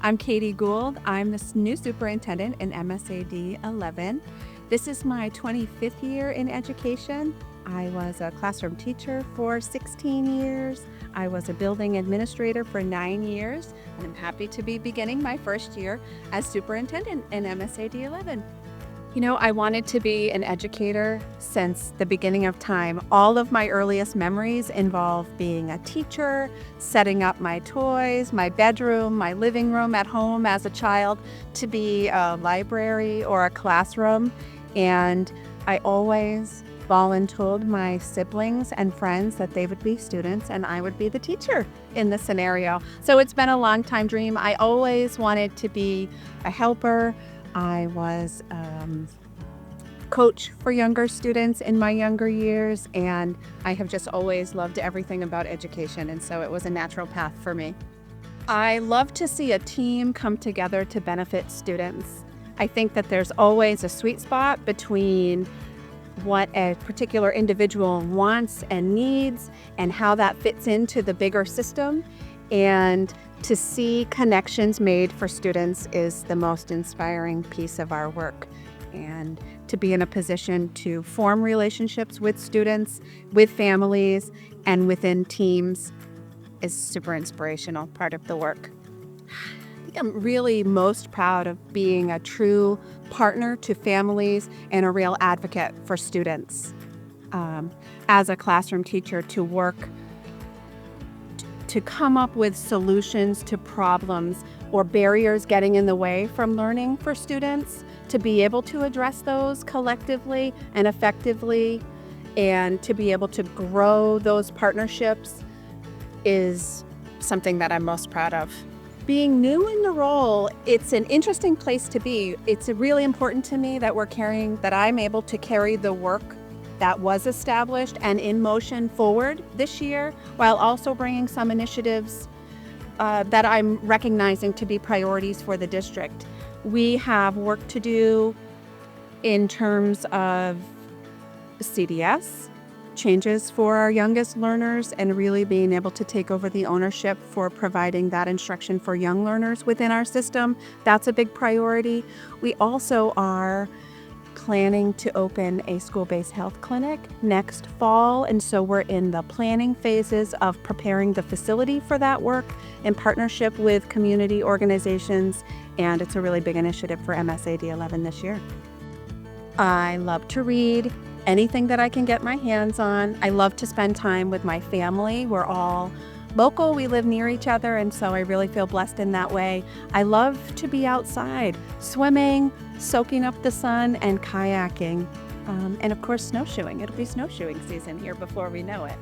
I'm Kady Gould. I'm the new superintendent in MSAD 11. This is my 25th year in education. I was a classroom teacher for 16 years. I was a building administrator for 9 years, and I'm happy to be beginning my first year as superintendent in MSAD 11. I wanted to be an educator since the beginning of time. All of my earliest memories involve being a teacher, setting up my toys, my bedroom, my living room at home as a child to be a library or a classroom. And I always volunteered my siblings and friends that they would be students and I would be the teacher in the scenario. So it's been a long time dream. I always wanted to be a helper. I was coach for younger students in my younger years, and I have just always loved everything about education, and so it was a natural path for me. I love to see a team come together to benefit students. I think that there's always a sweet spot between what a particular individual wants and needs and how that fits into the bigger system. And to see connections made for students is the most inspiring piece of our work. And to be in a position to form relationships with students, with families, and within teams is super inspirational part of the work. I think I'm really most proud of being a true partner to families and a real advocate for students. As a classroom teacher, to work to come up with solutions to problems or barriers getting in the way from learning for students, to be able to address those collectively and effectively, and to be able to grow those partnerships is something that I'm most proud of. Being new in the role, it's an interesting place to be. It's really important to me that I'm able to carry the work that was established and in motion forward this year, while also bringing some initiatives that I'm recognizing to be priorities for the district. We have work to do in terms of CDS, changes for our youngest learners, and really being able to take over the ownership for providing that instruction for young learners within our system. That's a big priority. We also are planning to open a school-based health clinic next fall, and so we're in the planning phases of preparing the facility for that work in partnership with community organizations, and it's a really big initiative for MSAD 11 this year. I love to read anything that I can get my hands on. I love to spend time with my family. We're all local, we live near each other, and so I really feel blessed in that way. I love to be outside, swimming, soaking up the sun, and kayaking, and of course snowshoeing. It'll be snowshoeing season here before we know it.